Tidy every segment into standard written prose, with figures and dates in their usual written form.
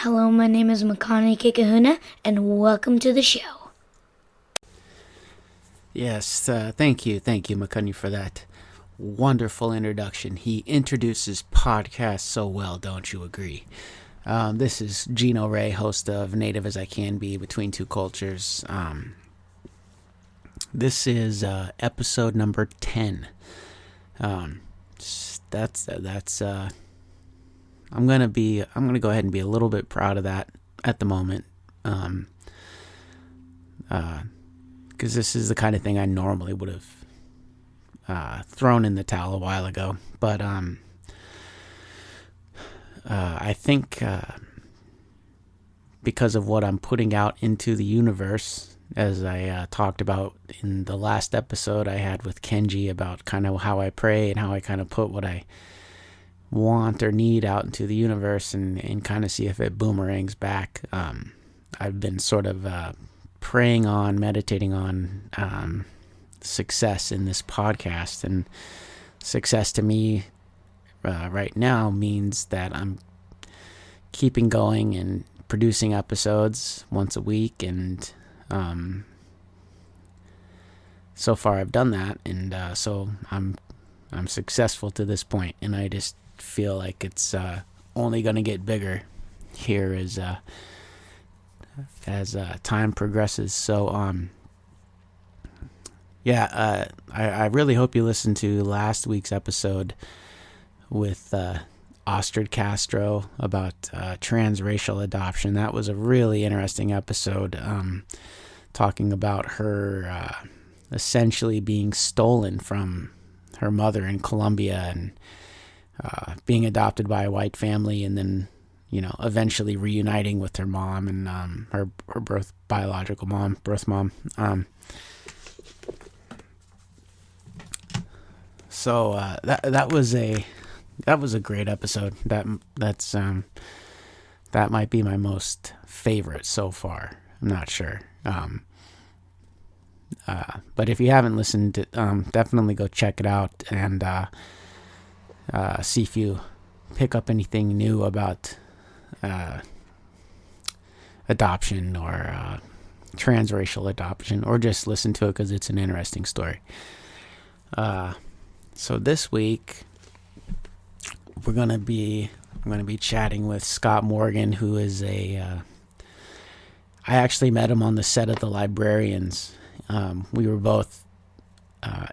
Hello, my name is Makani Kikahuna, and welcome to the show. Yes, thank you, Makani, for that wonderful introduction. He introduces podcasts so well, don't you agree? This is Gino Ray, host of Native as I Can Be, Between Two Cultures. This is episode number 10. That's I'm gonna go ahead and be a little bit proud of that at the moment, because this is the kind of thing I normally would have thrown in the towel a while ago. But I think because of what I'm putting out into the universe, as I talked about in the last episode I had with Kenji about kind of how I pray and how I kind of put what I want or need out into the universe and kind of see if it boomerangs back. I've been sort of praying on, meditating on success in this podcast, and success to me right now means that I'm keeping going and producing episodes once a week, and so far I've done that, and so I'm successful to this point, and I just feel like it's only going to get bigger here as time progresses. So I really hope you listened to last week's episode with Ostrid Castro about transracial adoption. That was a really interesting episode, talking about her essentially being stolen from her mother in Colombia and being adopted by a white family, and then eventually reuniting with her mom and her biological mom, birth mom. So that was a great episode. That might be my most favorite so far. I'm not sure. But if you haven't listened to, definitely go check it out and see if you pick up anything new about adoption or transracial adoption, or just listen to it because it's an interesting story. So this week I'm gonna be chatting with Scott Morgan, who is I actually met him on the set of the Librarians. We were both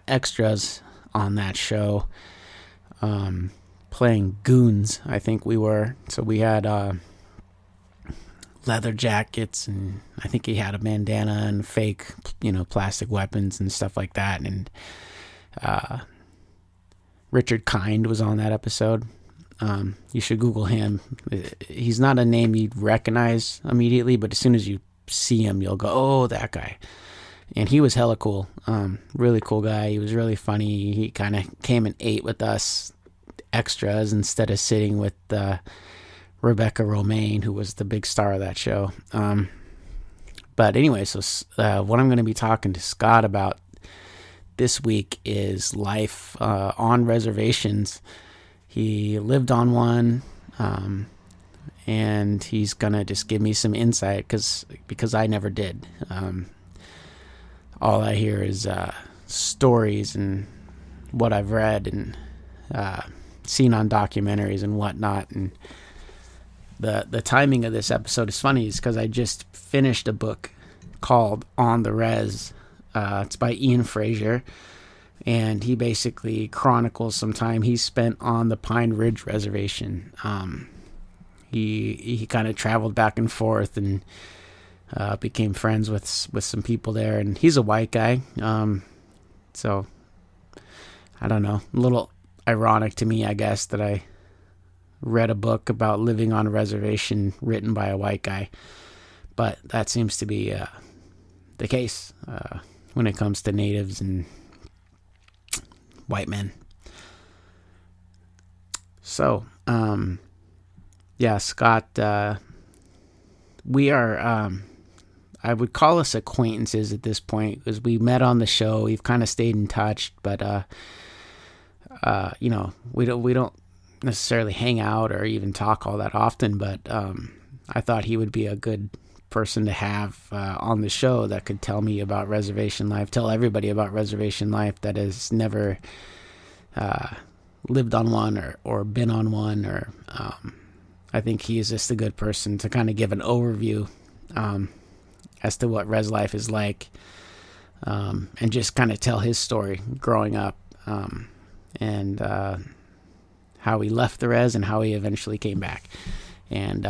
extras on that show, playing goons, I think we were. So we had leather jackets, and I think he had a bandana and fake, plastic weapons and stuff like that. And Richard Kind was on that episode. You should Google him. He's not a name you'd recognize immediately, but as soon as you see him, you'll go, "Oh, that guy." And he was hella cool. Really cool guy. He was really funny. He kind of came and ate with us extras instead of sitting with Rebecca Romaine, who was the big star of that show. But anyway, so what I'm going to be talking to Scott about this week is life on reservations. He lived on one, and he's going to just give me some insight because I never did. All I hear is stories and what I've read and seen on documentaries and whatnot. And the timing of this episode is funny, is because I just finished a book called On the Res. It's by Ian Fraser, and he basically chronicles some time he spent on the Pine Ridge Reservation. He kind of traveled back and forth and became friends with some people there, and he's a white guy. So I don't know, a little ironic to me, I guess, that I read a book about living on a reservation written by a white guy, but that seems to be the case when it comes to natives and white men. So Scott, we are I would call us acquaintances at this point, because we met on the show. We've kind of stayed in touch, but we don't necessarily hang out or even talk all that often. But I thought he would be a good person to have on the show that could tell me about reservation life, tell everybody about reservation life that has never lived on one or been on one. Or I think he is just a good person to kind of give an overview as to what res life is like, and just kind of tell his story growing up, and how he left the res and how he eventually came back. And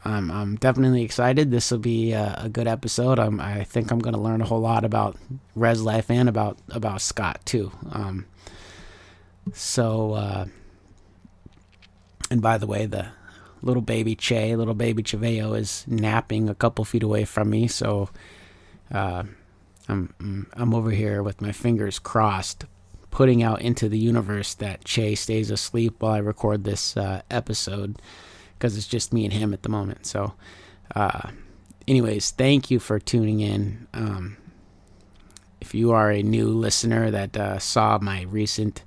I'm definitely excited. This will be a good episode. I think I'm going to learn a whole lot about res life and about Scott too. And by the way, the little baby Chaveo is napping a couple feet away from me. So I'm over here with my fingers crossed, putting out into the universe that Che stays asleep while I record this episode, because it's just me and him at the moment. So anyways, thank you for tuning in. If you are a new listener that saw my recent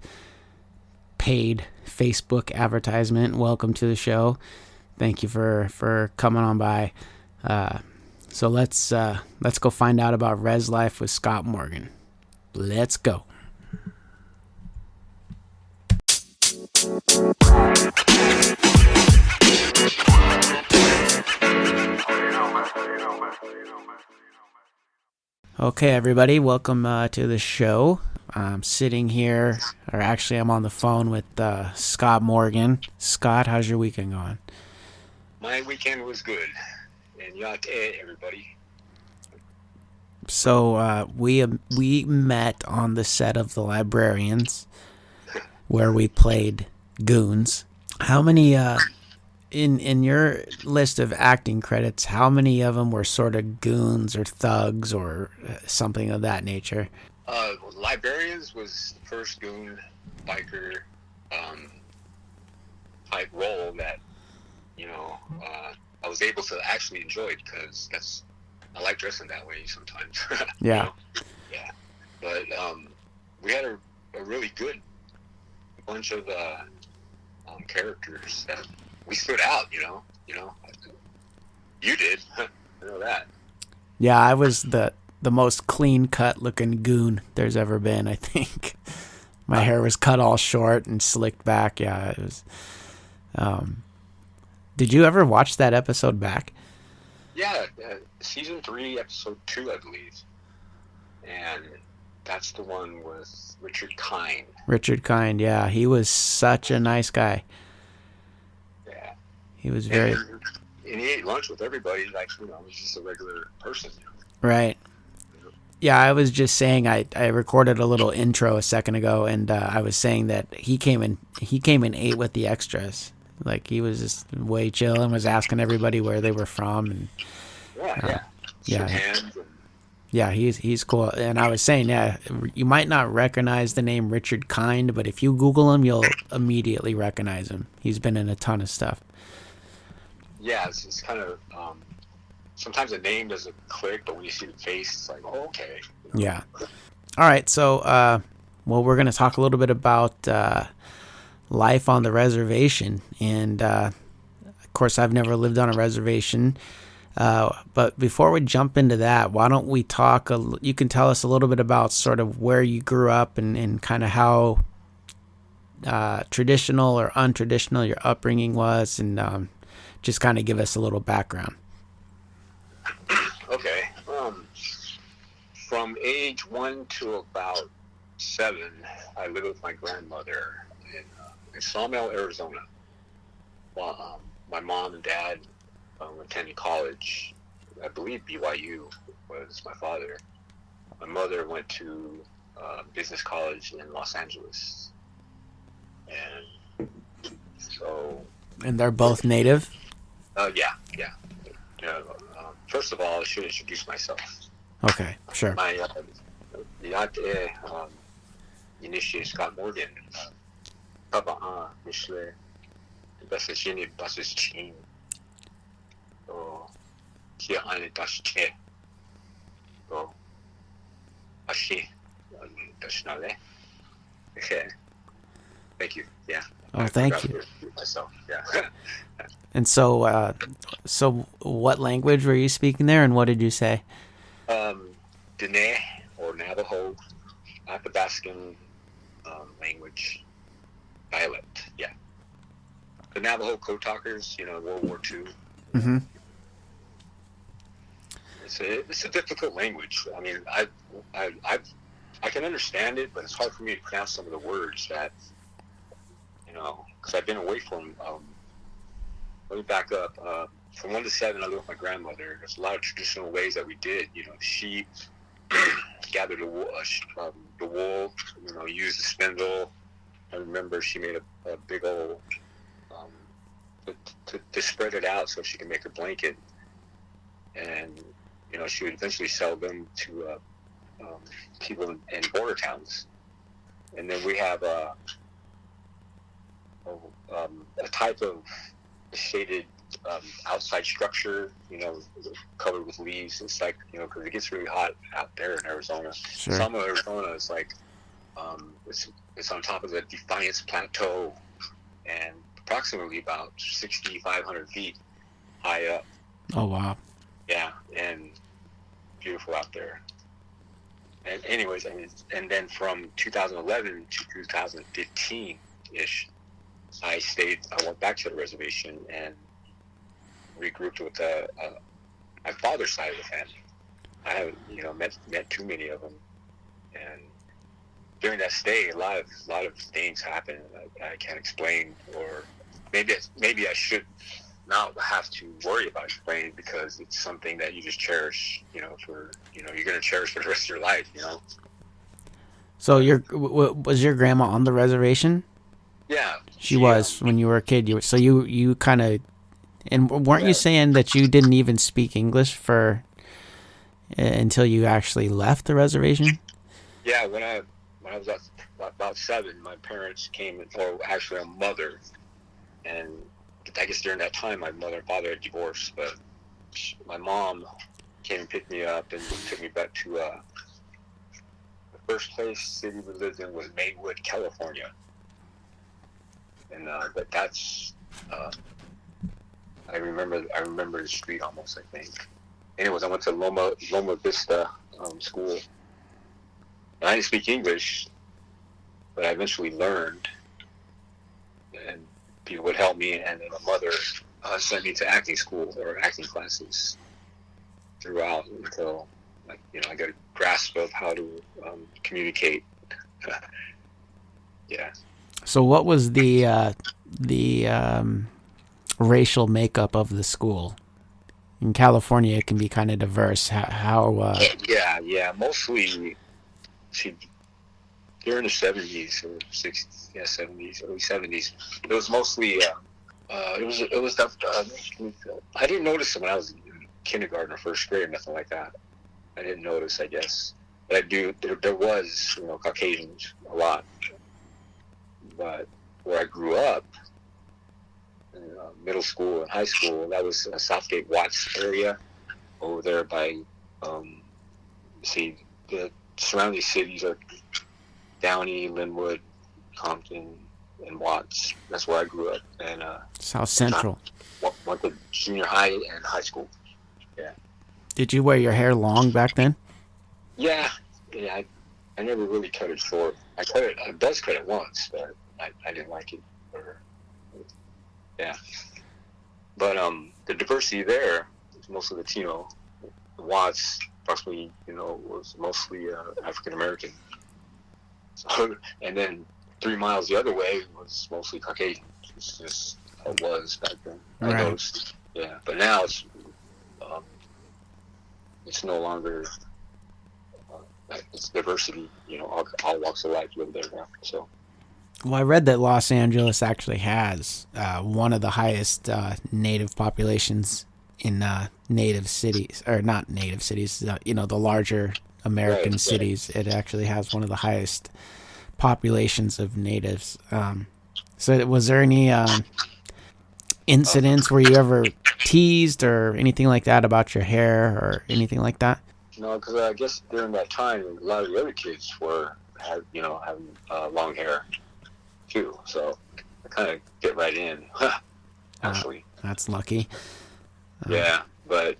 paid Facebook advertisement, welcome to the show. Thank you for coming on by. So let's go find out about res life with Scott Morgan. Let's go. Okay, everybody, welcome to the show. I'm sitting here, or actually I'm on the phone with Scott Morgan. Scott, how's your weekend going? My weekend was good. And yate, everybody. So we met on the set of The Librarians, where we played goons. How many, in your list of acting credits, how many of them were sort of goons or thugs or something of that nature? Librarians was the first goon biker type role that, I was able to actually enjoy, because I like dressing that way sometimes. Yeah. Yeah. But we had a really good bunch of characters that we stood out, You did. I know that. Yeah, I was the most clean-cut looking goon there's ever been, I think. My hair was cut all short and slicked back. Yeah, it was... Did you ever watch that episode back? Yeah, season 3, episode 2, I believe. And that's the one with Richard Kind. Richard Kind, yeah. He was such a nice guy. Yeah. He was very... And he ate lunch with everybody, like, he's just a regular person. Right. Yeah, I was just saying, I recorded a little intro a second ago, and I was saying that he came and ate with the extras. Like, he was just way chill and was asking everybody where they were from. And yeah, he's cool. And I was saying, yeah, you might not recognize the name Richard Kind, but if you Google him, you'll immediately recognize him. He's been in a ton of stuff. Yeah, it's kind of... sometimes the name doesn't click, but when you see the face, it's like, oh, okay. Yeah. All right, so, we're going to talk a little bit about life on the reservation. And, of course, I've never lived on a reservation. But before we jump into that, why don't we talk, you can tell us a little bit about sort of where you grew up and kind of how traditional or untraditional your upbringing was, and just kind of give us a little background. Okay. From age 1 to about 7, I lived with my grandmother in Sawmill, Arizona. While my mom and dad attended college. I believe BYU was my father. My mother went to business college in Los Angeles. And so... And they're both native? Yeah. First of all, I should introduce myself. Okay, sure. My initiate Scott Morgan. Myślę, bezpośrednio basis Chin. To here eine Tasche. To Ashi. Okay. Thank you. Yeah. Oh, thank you. with myself. Yeah. And so, so what language were you speaking there, and what did you say? Dine or Navajo, Athabascan language, dialect. Yeah. The Navajo code talkers, World War II. Mm-hmm. It's a difficult language. I mean, I can understand it, but it's hard for me to pronounce some of the words that, because I've been away from. Let me back up. From 1 to 7, I lived with my grandmother. There's a lot of traditional ways that we did. Sheep, gather the wool, use the spindle. I remember she made a big old to spread it out so she can make a blanket, and she would eventually sell them to people in border towns. And then we have a type of shaded outside structure, covered with leaves. It's like, because it gets really hot out there in Arizona. Sure. Some of Arizona is like, it's on top of the Defiance Plateau and approximately about 6,500 feet high up. Oh, wow. Yeah, and beautiful out there. And anyways, and then from 2011 to 2015-ish, I went back to the reservation and regrouped with my father's side of the family. I haven't, met too many of them. And during that stay, a lot of things happened I can't explain, or maybe I should not have to worry about explaining, because it's something that you just cherish, you're going to cherish for the rest of your life, So was your grandma on the reservation? Yeah. She was when you were a kid. You kind of, and weren't you saying that you didn't even speak English until you actually left the reservation? Yeah, when I was about 7, my parents came, or actually a mother, and I guess during that time my mother and father had divorced, but my mom came and picked me up and took me back to the first city we lived in was Maywood, California. And but that's I remember the street almost, I think. Anyways, I went to Loma Vista school. And I didn't speak English, but I eventually learned, and people would help me, and then my mother sent me to acting school or acting classes throughout until I got a grasp of how to communicate. Yeah. So what was the racial makeup of the school? In California, it can be kind of diverse. How Yeah. Mostly, during the 70s or 60s, 70s, early 70s, it was mostly. It was tough. I didn't notice it when I was in kindergarten or first grade or nothing like that. I didn't notice, I guess, but I do. There was, Caucasians a lot. But where I grew up, in middle school and high school, that was Southgate Watts area over there by, the surrounding cities are Downey, Linwood, Compton, and Watts. That's where I grew up. And South Central. Went to junior high and high school. Yeah. Did you wear your hair long back then? Yeah. I never really cut it short. I buzz cut it once, but I didn't like it. Yeah. But the diversity there is mostly Latino. Watts, approximately, was mostly African American. So, and then 3 miles the other way was mostly Caucasian. It's just how it was back then. Right. I noticed. Yeah. But now it's no longer. It's diversity, all walks of life live there now. So, well, I read that Los Angeles actually has one of the highest native populations in native cities, or not native cities, the larger American cities. It actually has one of the highest populations of natives. So, was there any incidents where you ever teased or anything like that about your hair or anything like that? No, because I guess during that time, a lot of the other kids had having long hair too. So kind of get right in. Actually, that's lucky. Yeah, but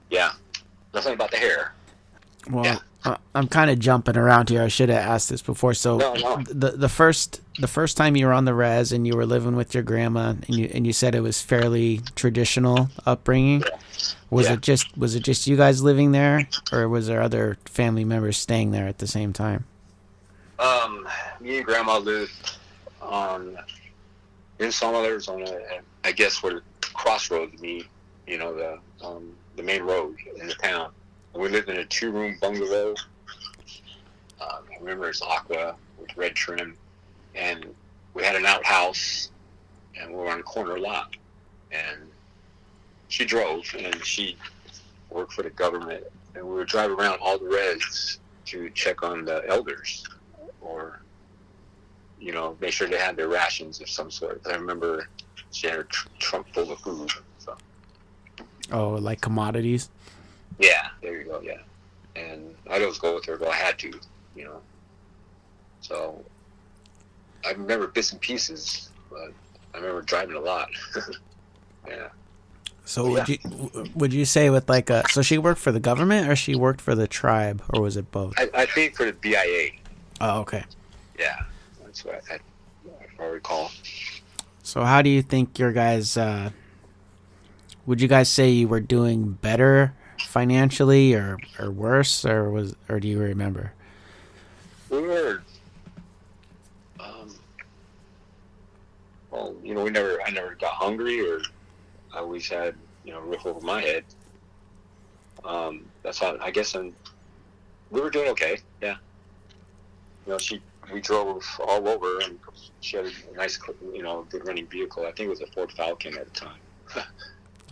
yeah, nothing about the hair. Well, yeah. I'm kind of jumping around here. I should have asked this before. So No. the first time you were on the res and you were living with your grandma, and you said it was fairly traditional upbringing. Yeah. Was it just you guys living there, or was there other family members staying there at the same time? Me and Grandma lived in Sawmill, Arizona, and I guess where the crossroads meet. The main road in the town. And we lived in a 2-room bungalow. I remember it's aqua with red trim, and we had an outhouse, and we were on a corner lot. And she drove, and she worked for the government, and we would drive around all the res to check on the elders, or make sure they had their rations of some sort. I remember she had her trunk full of food. So. Oh, like commodities? Yeah, there you go, yeah. And I'd always go with her, but I had to, So I remember bits and pieces, but I remember driving a lot. Yeah. So would you say with so she worked for the government or she worked for the tribe, or was it both? I think for the BIA. Oh, okay. Yeah, that's what I recall. So how do you think your guys, would you guys say you were doing better financially or worse, or do you remember? We were, I never got hungry, or I always had, a roof over my head. That's how, I guess, we were doing okay, yeah. We drove all over, and she had a nice, good running vehicle. I think it was a Ford Falcon at the time.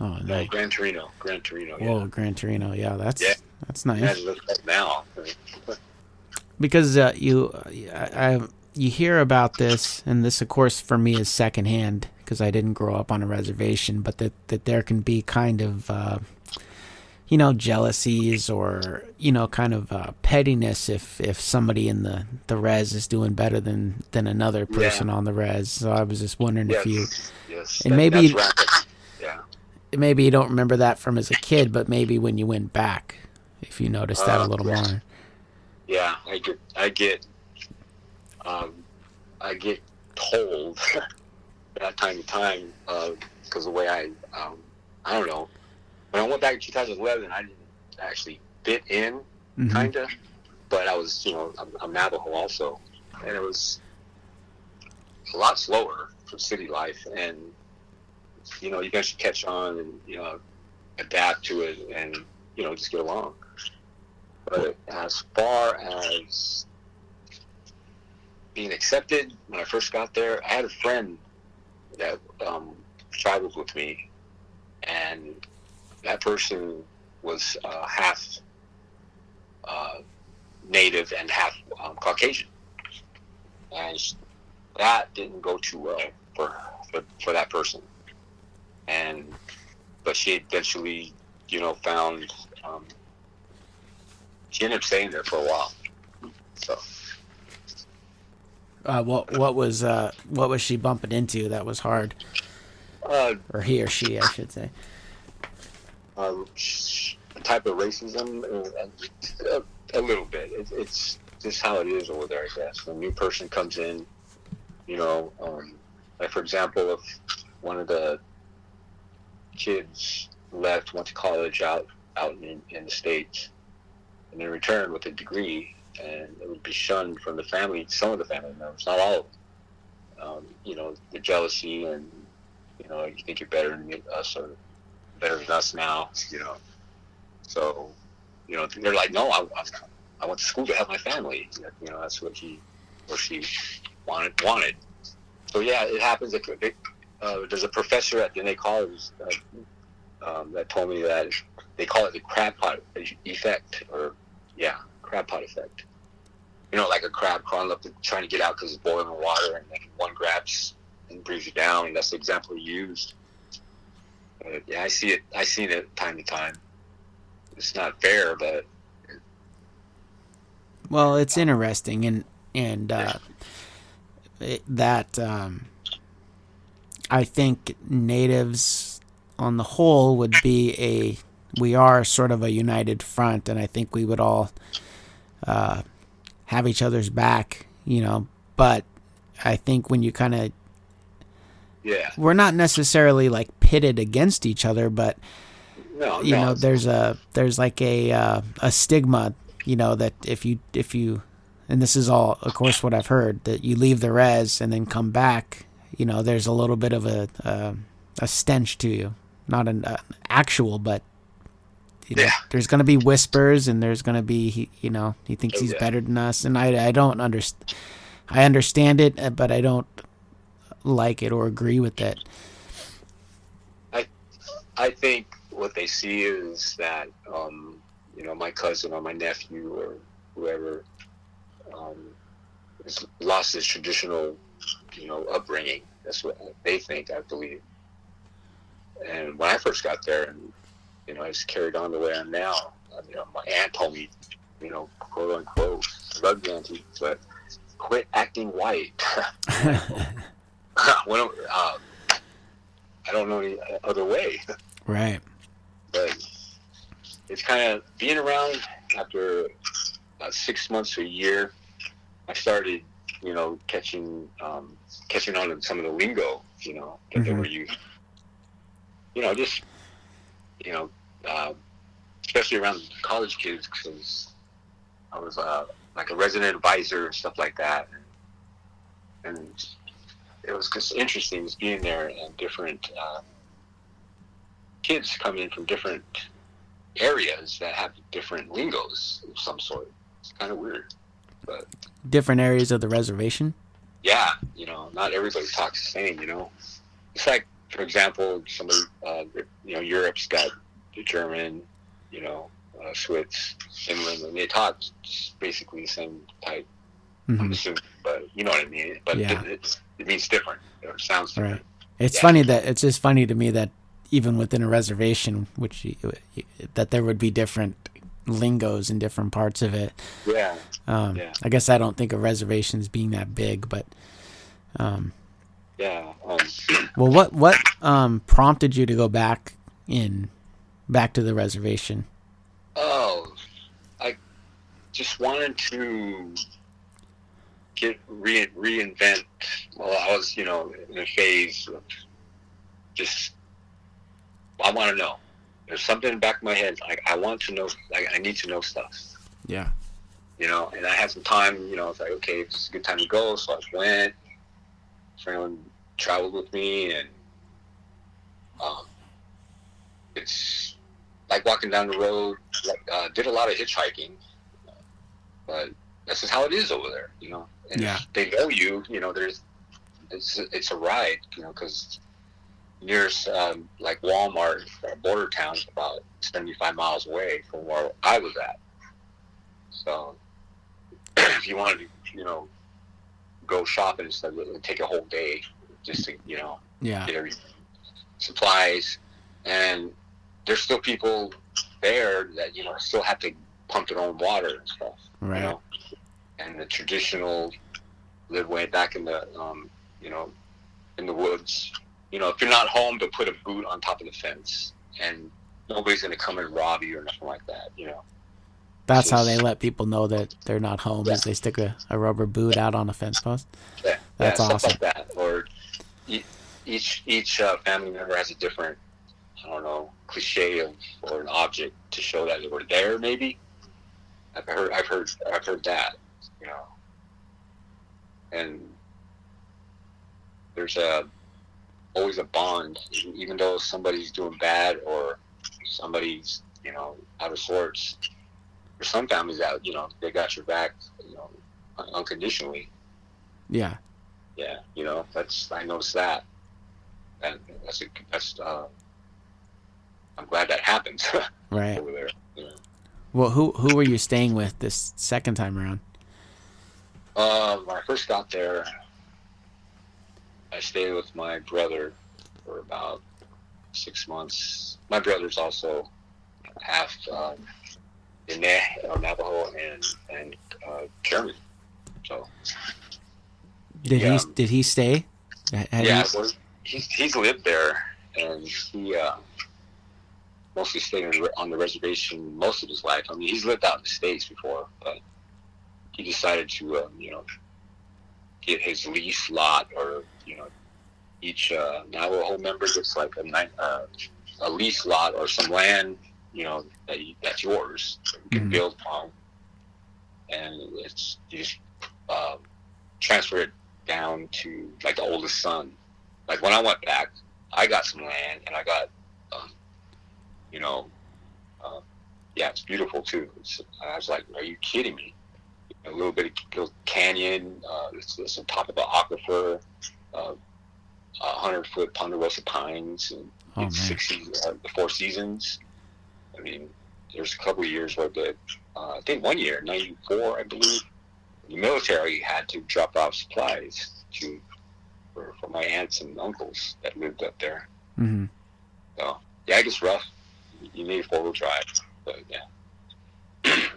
Oh, nice. No, Gran Torino. Whoa, Gran Torino. Yeah, that's nice. Imagine looking at now. Because you hear about this, and this, of course, for me is secondhand because I didn't grow up on a reservation, but that there can be kind of, jealousies or, kind of pettiness if somebody in the res is doing better than another person on the res. So I was just wondering if you, and maybe you don't remember that from as a kid, but maybe when you went back, if you noticed that a little more. Yeah, I get told that time to time because the way I don't know. When I went back in 2011, I didn't actually fit in, kind of, but I was, I'm Navajo also, and it was a lot slower for city life, and you guys should catch on and adapt to it, and just get along. But as far as being accepted, when I first got there, I had a friend that traveled with me, and that person was half Native and half Caucasian, and that didn't go too well for that person. But she eventually, found. She ended up staying there for a while. So. What was she bumping into that was hard? Or he or she, I should say. A type of racism, a little bit. It's just how it is over there, I guess. When a new person comes in, like for example, if one of the kids went to college out in the States, and then returned with a degree, and it would be shunned from the family, some of the family members, not all of them. The jealousy, and you think you're better than us, or better than us now, So, they're like, no, I went to school to have my family. That's what he or she wanted. So yeah, it happens. There's a professor at Dine college that told me that they call it the crab pot effect, crab pot effect. Like a crab crawling up trying to get out because it's boiling water, and then one grabs and brings you down. And that's the example he used. Yeah, I see it. I seen it time to time. It's not fair, but. Well, it's interesting, and I think natives on the whole would be we are sort of a united front, and I think we would all have each other's back, but I think when you kind of, we're not necessarily like pitted against each other, but no. there's like a stigma, that if you, and this is all, of course, what I've heard, that you leave the res and then come back, there's a little bit of a stench to you, not an actual, but there's going to be whispers, and there's going to be, he thinks he's better than us, and I don't understand. I understand it, but I don't like it or agree with it. I think what they see is that, my cousin or my nephew or whoever has lost his traditional, upbringing. That's what they think, I believe. And when I first got there, and I just carried on the way I'm now. My aunt told me, quote unquote, rug auntie, but quit acting white. When, I don't know any other way. Right. But it's kind of being around after about 6 months to a year. I started, catching on to some of the lingo, that they were using. Just, especially around college kids, because I was like a resident advisor and stuff like that. And it was just interesting just being there, and different kids come in from different areas that have different lingos of some sort. It's kind of weird. But different areas of the reservation? Yeah, not everybody talks the same, It's like, for example, somebody, Europe's got the German, Swiss, Finland, and they talk just basically the same type. Mm-hmm. I'm assuming, but you know what I mean. But it means different, or it sounds different. Right. It's funny it's just funny to me that even within a reservation, that there would be different lingos in different parts of it. Yeah. I guess I don't think of reservations being that big, but. Well, what prompted you to go back to the reservation? Oh, I just wanted to reinvent. Well, I was, in a phase of just, I want to know. There's something in the back of my head. Like, I want to know. Like, I need to know stuff. Yeah. And I had some time. It's like, okay, it's a good time to go. So I went. Friend traveled with me, and it's like walking down the road. Did a lot of hitchhiking, but that's just how it is over there, And if they know you, it's a ride, because nearest like Walmart, border town, is about 75 miles away from where I was at. So if you wanted to, go shopping and stuff, it would take a whole day just to, get everything, supplies. And there's still people there that, still have to pump their own water and stuff. Right. And the traditional live way back in the, in the woods. If you're not home, they'll put a boot on top of the fence, and nobody's going to come and rob you or nothing like that, That's how they let people know that they're not home, is they stick a rubber boot out on a fence post. Yeah, that's awesome. Stuff like that. Or each family member has a different, cliche or an object to show that they were there. Maybe I've heard that, and there's always a bond, even though somebody's doing bad or somebody's out of sorts. For some families out, they got your back, unconditionally. Yeah. Yeah, I noticed that. And I'm glad that happens. Right. Over there. Well, who were you staying with this second time around? When I first got there, I stayed with my brother for about 6 months. My brother's also half Navajo and German. So Did he stay? Well, he's lived there, and he mostly stayed on the reservation most of his life. I mean, he's lived out in the States before, but he decided to, get his lease lot, or, each Navajo member gets like a lease lot or some land, that's yours. You can build on, and you just transfer it down to like the oldest son. Like when I went back, I got some land, and I got, it's beautiful too. I was like, are you kidding me? A little bit of canyon. It's on top of an aquifer. 100-foot ponderosa pines, and 60 the Four Seasons. I mean, there's a couple of years where I think 1 year, 94, I believe, the military had to drop off supplies for my aunts and uncles that lived up there. Mm-hmm. So it gets rough. You need a 4-wheel drive, but yeah.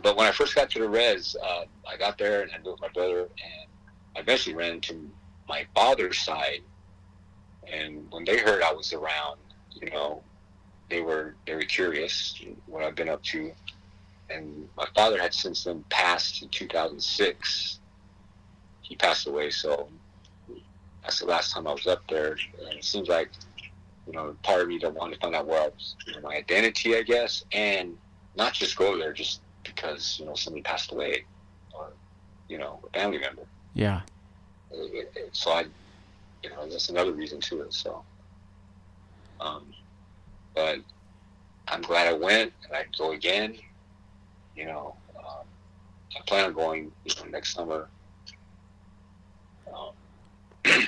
But when I first got to the res, I got there and I lived with my brother, and I eventually ran into my father's side. And when they heard I was around, they were very curious what I've been up to. And my father had since then passed in 2006. He passed away, so that's the last time I was up there. And it seems like, part of me that wanted to find out where I was, my identity, I guess, and not just go there just because, somebody passed away, or, a family member. Yeah. So that's another reason to it. So, but I'm glad I went, and I'd go again. I plan on going next summer.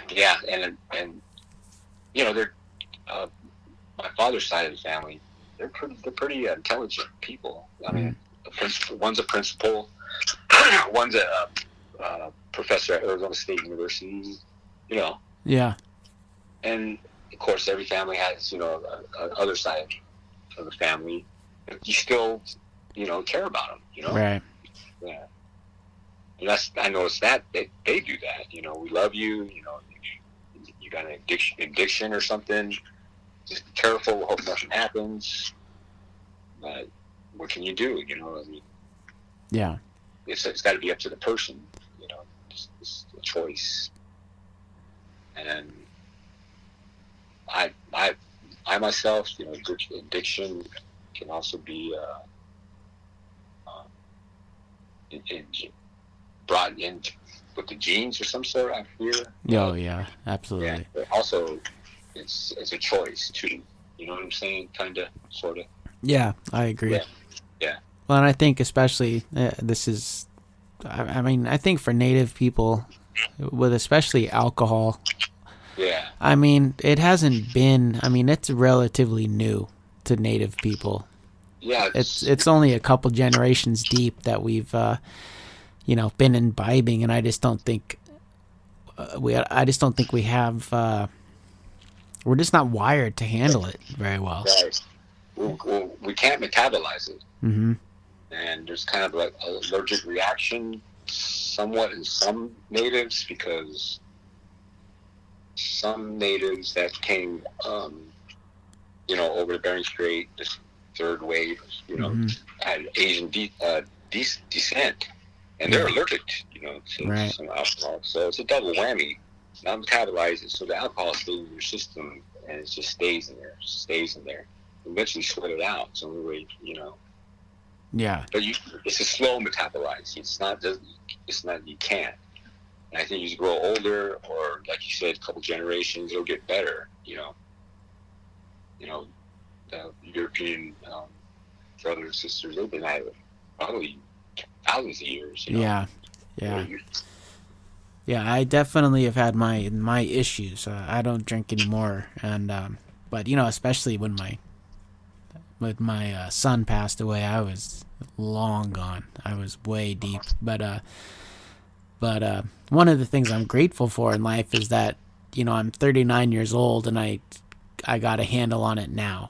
Yeah, and they're my father's side of the family. They're pretty intelligent people. I mean, one's a principal, one's a professor at Arizona State University. Yeah. And of course, every family has other side of the family. You still care about them. Right. Yeah. And I noticed that they do that. We love you. You got an addiction or something. Just be careful. Hope nothing happens. But what can you do? I mean. Yeah. It's got to be up to the person. It's a choice. And I myself, addiction can also be brought in with the genes or some sort, I fear. Oh yeah, absolutely. Yeah, but also it's a choice too. You know what I'm saying? Kind of, sort of. Yeah, I agree. Yeah. Well, and I think especially this is, I mean, I think for Native people, with especially alcohol. Yeah. I mean, it hasn't been. I mean, it's relatively new to Native people. Yeah. It's only a couple generations deep that we've, been imbibing, and I just don't think we have. We're just not wired to handle it very well. Right. We can't metabolize it. Mm-hmm. And there's kind of like an allergic reaction somewhat in some natives, because some natives that came, over the Bering Strait, this third wave, had Asian descent, and they're allergic, to some alcohol. So it's a double whammy. Not metabolize it, so the alcohol stays in your system, and it just stays in there. Eventually sweat it out. It's the only way, Yeah. But it's a slow metabolize. It's not, you can't. And I think as you grow older, or like you said, a couple generations, it'll get better, the European brothers and sisters, they've been at it probably thousands of years, Yeah. Yeah, I definitely have had my issues. I don't drink anymore, and but especially when my son passed away, I was long gone. I was way deep. But one of the things I'm grateful for in life is that I'm 39 years old, and I got a handle on it now.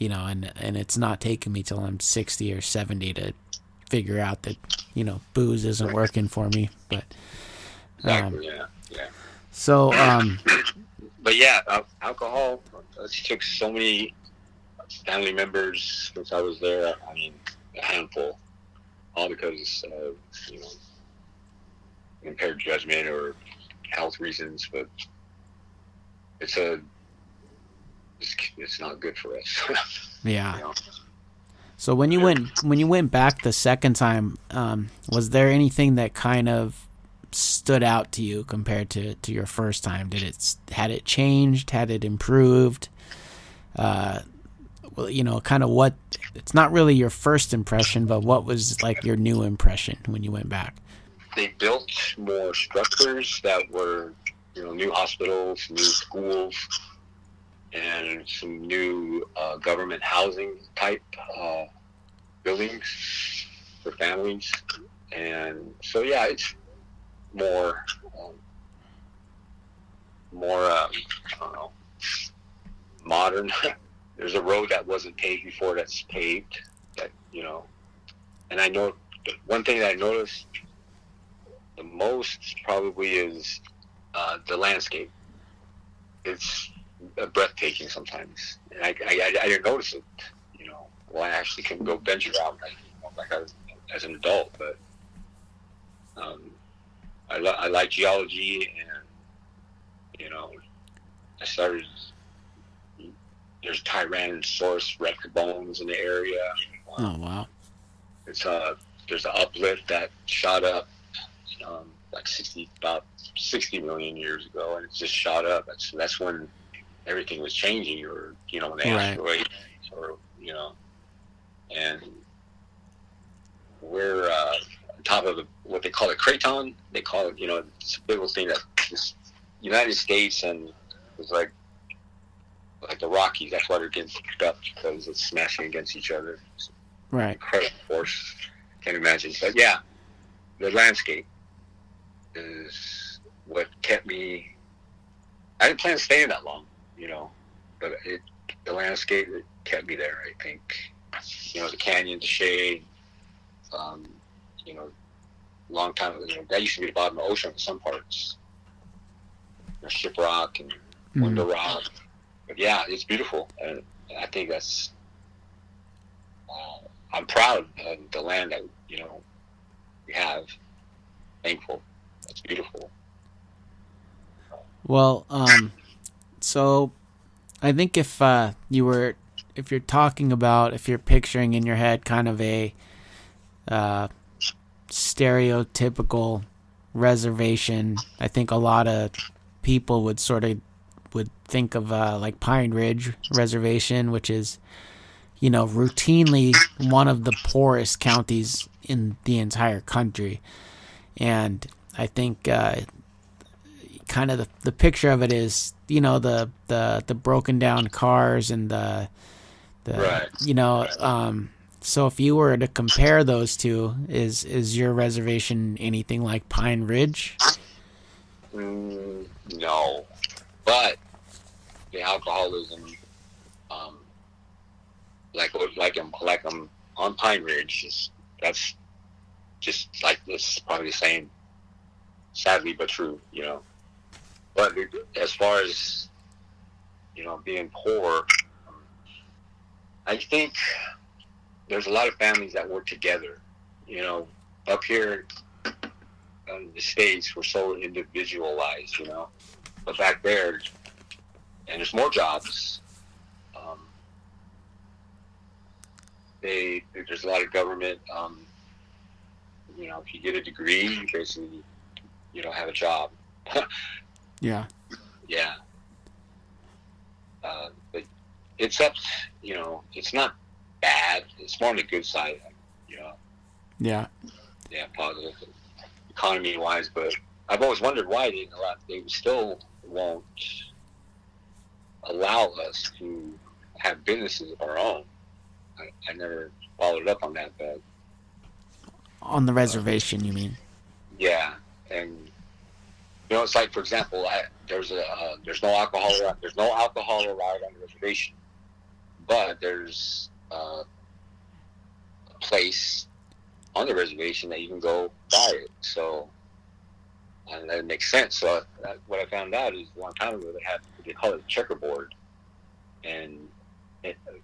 And it's not taking me till I'm 60 or 70 to figure out that booze isn't working for me, but Exactly. Yeah. So, But yeah, alcohol. It took so many family members since I was there. I mean, a handful, all because of impaired judgment or health reasons. But it's not good for us. yeah. You know? So when you went back the second time, was there anything that kind of stood out to you compared to your first time? Had it changed? Had it improved? Well, kind of what, it's not really your first impression, but what was like your new impression when you went back? They built more structures that were, new hospitals, new schools, and some new government housing type buildings for families. And so, yeah, it's more, I don't know, modern. There's a road that wasn't paved before that's paved, and I know one thing that I noticed the most probably is the landscape. It's breathtaking sometimes, and I didn't notice it. Well, I actually can go venture out like as an adult, but I like geology, and I started. There's Tyrannosaurus Rex bones in the area. Oh wow! It's there's an uplift that shot up about 60 million years ago, and it just shot up. That's when everything was changing, or when the asteroid, or and we're on top of what they call a craton. They call it, it's a big old thing that this United States and it's like the Rockies. That's why they're getting picked up, because it's smashing against each other. It's right. Incredible force. Can't imagine. But yeah, the landscape is what kept me. I didn't plan on staying that long, but the landscape, it kept me there. I think, the canyon, the shade, long time. That used to be the bottom of the ocean in some parts. Shiprock and Window Rock. But yeah, it's beautiful, and I think that's. I'm proud of the land that we have. Thankful. It's beautiful. Well, so I think if you're picturing in your head kind of a stereotypical reservation, I think a lot of people would think of like Pine Ridge Reservation, which is routinely one of the poorest counties in the entire country. And I think kind of the picture of it is the broken down cars and the right. So if you were to compare those two, is your reservation anything like Pine Ridge? No, but the alcoholism, like I'm on Pine Ridge, that's just like this, probably the same. Sadly, but true, But as far as being poor, I think there's a lot of families that work together. Up here in the States, we're so individualized, But back there, and there's more jobs. There's a lot of government. If you get a degree, you basically have a job. Yeah. Yeah. But it's up. It's not bad. It's more on the good side. Yeah. Yeah, positive economy wise, but I've always wondered why they still won't allow us to have businesses of our own. I never followed up on that, but on the reservation, you mean? Yeah, and it's like, for example, there's no alcohol. There's no alcohol allowed on the reservation, but there's a place on the reservation that you can go buy it. So and that makes sense. So what I found out is a long time ago they call it checkerboard, and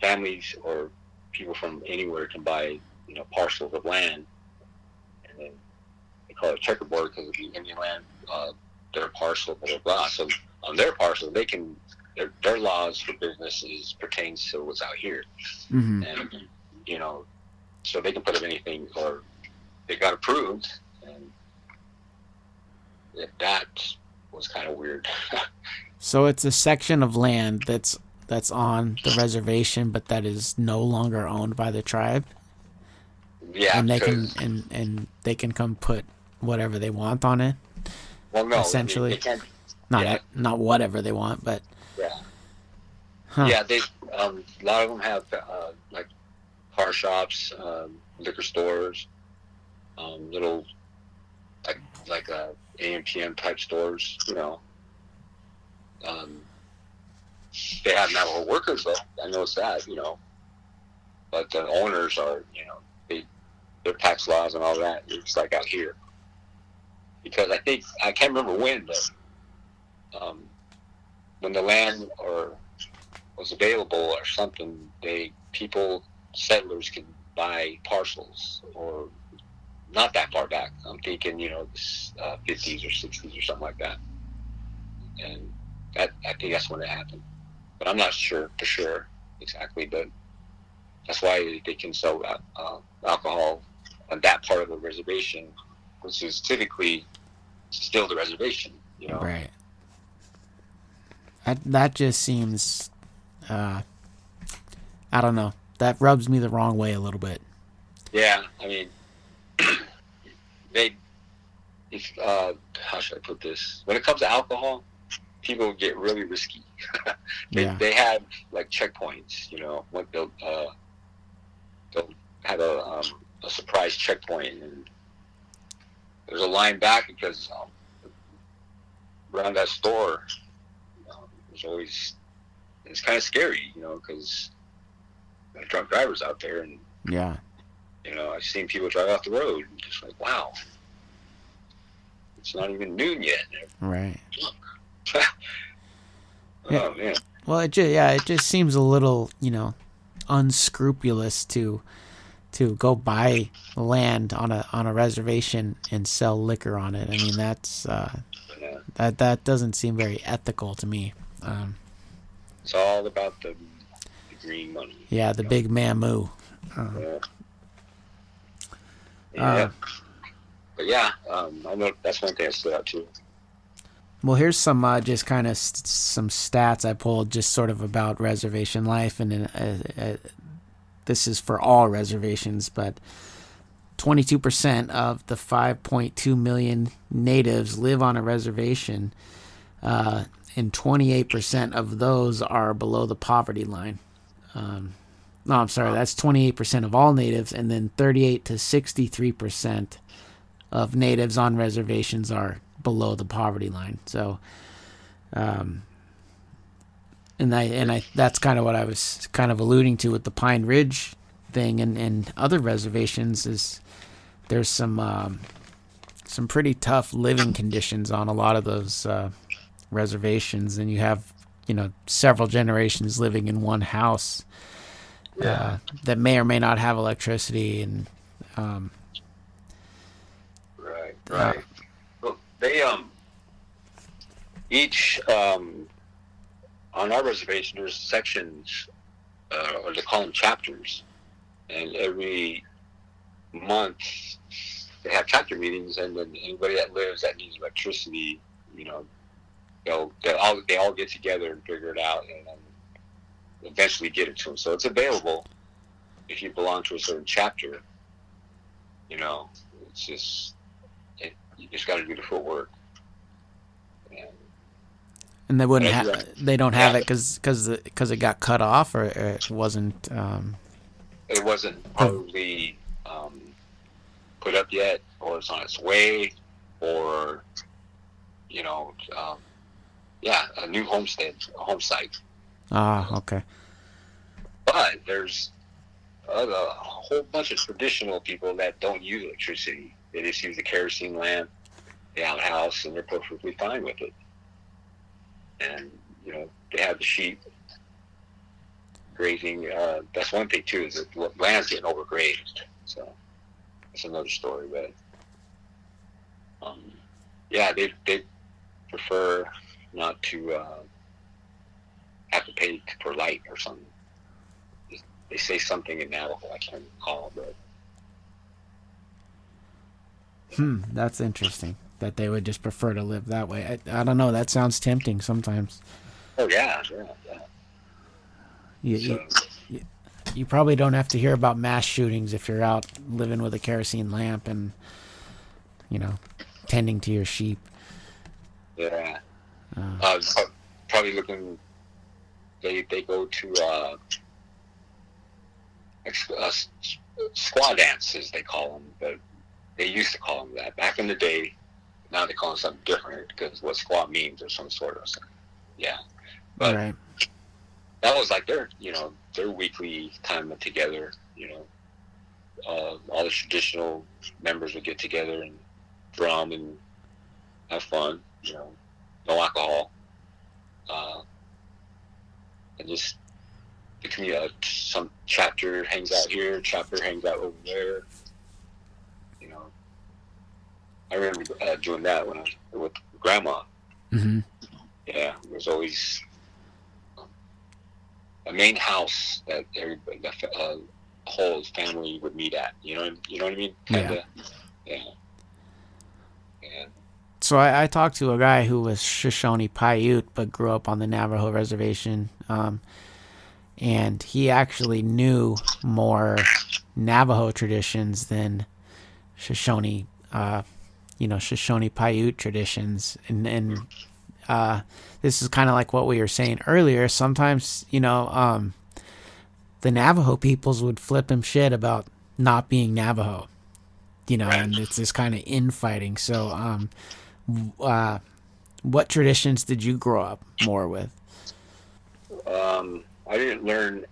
families or people from anywhere can buy parcels of land, and then they call it checkerboard because of the Indian land, their parcel, blah blah blah. So on their parcel, they can their laws for businesses pertains to what's out here, Mm-hmm. and so they can put up anything, or they got approved, and that was kind of weird. So it's a section of land that's on the reservation, but that is no longer owned by the tribe. Yeah, and they can come put whatever they want on it. Well, no, essentially, they can't. Not whatever they want, but yeah, huh. yeah. They a lot of them have like car shops, liquor stores, little like AM/PM type stores. They have Navajo workers though. I noticed that. But the owners are their tax laws and all that. It's like out here. Because I can't remember when, but when the land was available or something, settlers could buy parcels, or not that far back. I'm thinking, 50s or 60s or something like that. And I think that's when it happened. But I'm not sure for sure exactly, but that's why they can sell alcohol on that part of the reservation, which is typically still the reservation, Right. That just seems, I don't know. That rubs me the wrong way a little bit. Yeah, I mean, how should I put this? When it comes to alcohol, people get really risky. They have like checkpoints, what they'll have a surprise checkpoint, and there's a line back because around that store, it's kind of scary, because there are drunk drivers out there, and yeah, I've seen people drive off the road, and just like, wow, it's not even noon yet. Right. Oh man. Well, it just seems a little, unscrupulous to go buy land on a reservation and sell liquor on it. I mean, that's that doesn't seem very ethical to me. It's all about the green money. Yeah, the big mamu. Yeah. But yeah, I know that's one thing that stood out too. Well, here's some just kind of some stats I pulled, just sort of about reservation life, and this is for all reservations, but 22% of the 5.2 million natives live on a reservation, and 28% of those are below the poverty line. No, I'm sorry, that's 28% of all natives, and then 38 to 63% of natives on reservations are below the poverty line. So, and that's kind of what I was kind of alluding to with the Pine Ridge thing and other reservations, is there's some pretty tough living conditions on a lot of those reservations, and you have several generations living in one house that may or may not have electricity, and right. Well, they each on our reservation there's sections, or they call them chapters, and every month they have chapter meetings, and then anybody that needs electricity, they all get together and figure it out, and then eventually get it to them. So it's available if you belong to a certain chapter. It's just you just got to do the footwork. And they wouldn't they don't have it because it got cut off, or it wasn't. It wasn't probably put up yet, or it's on its way, or a new home site. Ah, okay. But there's a whole bunch of traditional people that don't use electricity. They just use the kerosene lamp, the outhouse, and they're perfectly fine with it. And they have the sheep grazing. That's one thing too, is that land's getting overgrazed. So that's another story. But they prefer not to have to pay for light or something. They say something in Navajo, I can't recall, but that's interesting that they would just prefer to live that way. I don't know, that sounds tempting sometimes. oh yeah. You probably don't have to hear about mass shootings if you're out living with a kerosene lamp and tending to your sheep. Yeah. Probably looking. They go to squaw dances, they call them, but they used to call them that back in the day. Now they call them something different because what squaw means or some sort of something. Yeah, but Right. that was like their weekly time together. All the traditional members would get together and drum and have fun. No alcohol, and just the community. Some chapter hangs out here, chapter hangs out over there. I remember doing that when I was with grandma. Mm-hmm. Yeah, there was always a main house that everybody, the whole family would meet at. You know what I mean? Kinda. Yeah. And So I talked to a guy who was Shoshone Paiute but grew up on the Navajo reservation, and he actually knew more Navajo traditions than Shoshone, Shoshone Paiute traditions, and this is kind of like what we were saying earlier. Sometimes, the Navajo peoples would flip him shit about not being Navajo, and it's this kind of infighting. So, what traditions did you grow up more with? I didn't learn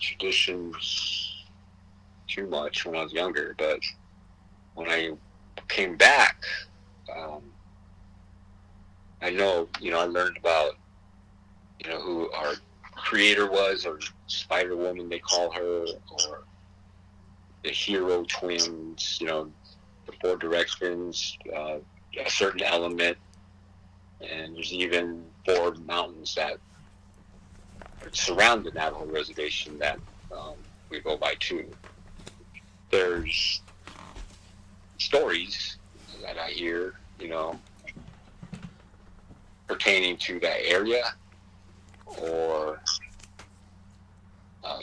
traditions too much when I was younger, but when I came back, I know, I learned about, who our creator was, or Spider Woman, they call her, or the hero twins, the four directions, a certain element, and there's even 4 mountains that surround the Navajo reservation that we go by too. There's stories that I hear, pertaining to that area or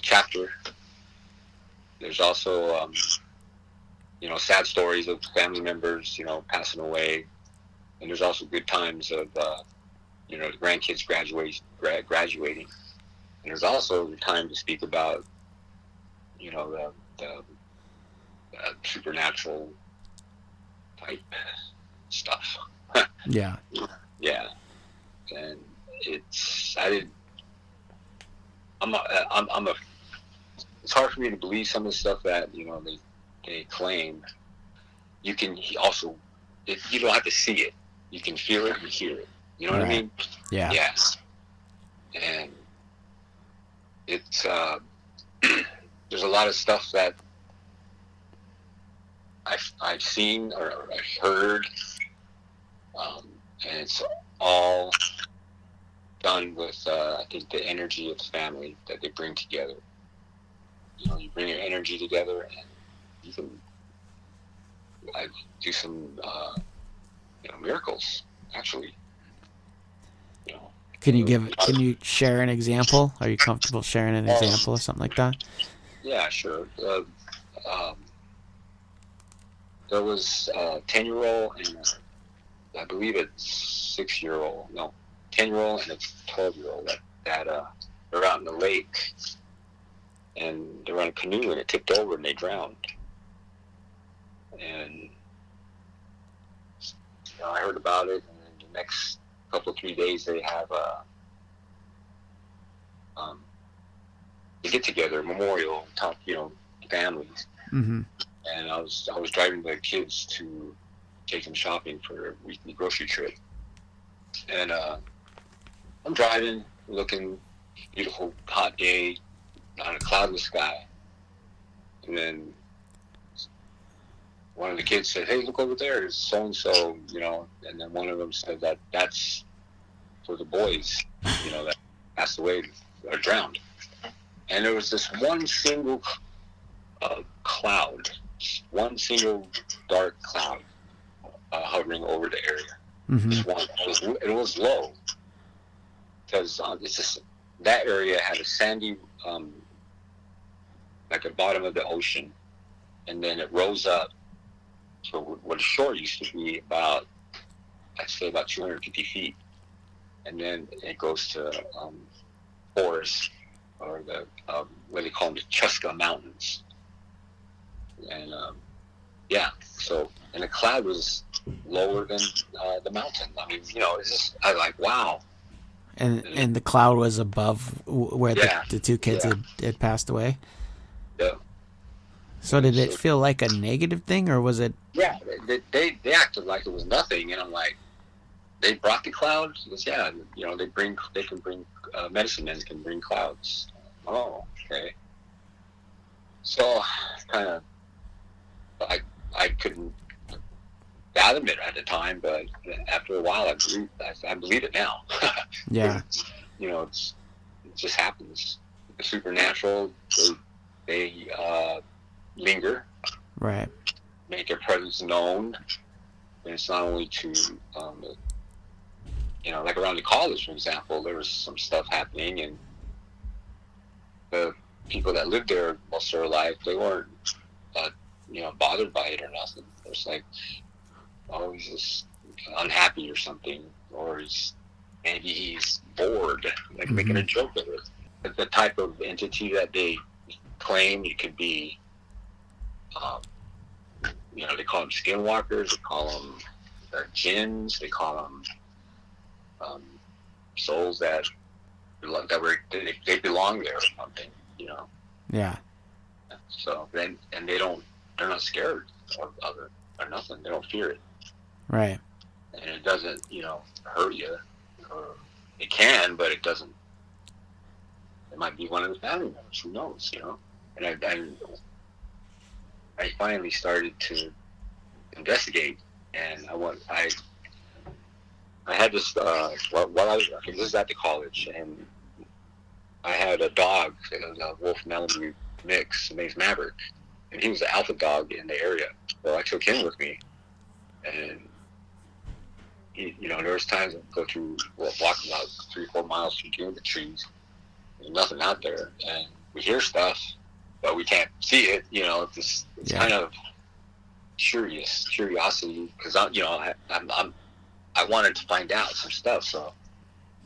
chapter. There's also, sad stories of family members, passing away. And there's also good times of, the grandkids graduating. And there's also the time to speak about, the supernatural type stuff. Yeah. Yeah. And it's hard for me to believe some of the stuff that, they claim. You can also, you don't have to see it. You can feel it and hear it. You know what I mean? Yeah. Yes. And it's, there's a lot of stuff that I've seen or I've heard, and it's all done with, I think, the energy of the family that they bring together. You bring your energy together, and you can do some, miracles, actually. Can you share an example? Are you comfortable sharing an example of something like that? Yeah, sure. There was a 10-year-old and I believe a 6-year-old, no, 10-year-old and a 12-year-old that they're out in the lake, and they were on a canoe and it tipped over and they drowned. And I heard about it, and then the next couple of 3 days they have they get together, memorial, talk, families. Mm-hmm. And I was driving the kids to take them shopping for a weekly grocery trip. And I'm driving, looking, beautiful hot day on a cloudless sky. And then one of the kids said, "Hey, look over there, there's so-and-so," and then one of them said that's for the boys, that passed away or drowned. And there was this one single cloud, one single dark cloud hovering over the area. Mm-hmm. Just one. It was low because it's just that area had a sandy, like the bottom of the ocean, and then it rose up. So what the shore used to be I'd say about 250 feet, and then it goes to forest, or the what they call them, the Chuska Mountains, and and the cloud was lower than the mountain. I mean, it's just wow. And the cloud was above where the two kids had passed away. Yeah. So did it feel like a negative thing, or was it? Yeah, they acted like it was nothing, and I'm like, they brought the clouds. He goes, yeah, they can bring medicine men can bring clouds. Oh, okay. So kind of, I couldn't fathom it at the time, but after a while, I believe it now. Yeah. It just happens. The supernatural, they linger, right? Make their presence known, and it's not only to, like around the college, for example, there was some stuff happening, and the people that lived there most of their life, they weren't, bothered by it or nothing. It was like, oh, he's just unhappy or something, or maybe he's bored, like mm-hmm. making a joke of it. But the type of entity that they claim, it could be, they call them skinwalkers, they call them jinns, they call them souls that they belong there or something, Yeah. So then, and they're not scared of it or nothing. They don't fear it. Right. And it doesn't, hurt you. Or it can, but it doesn't. It might be one of the family members. Who knows? And I finally started to investigate, and I had this this is at the college, and I had a dog, a wolf Malamute mix, named Maverick, and he was the alpha dog in the area. So I took him with me, and there was times I'd go through, walk about 3-4 miles through the trees. There's nothing out there, and we hear stuff, but we can't see it. It's kind of curiosity, because I wanted to find out some stuff. So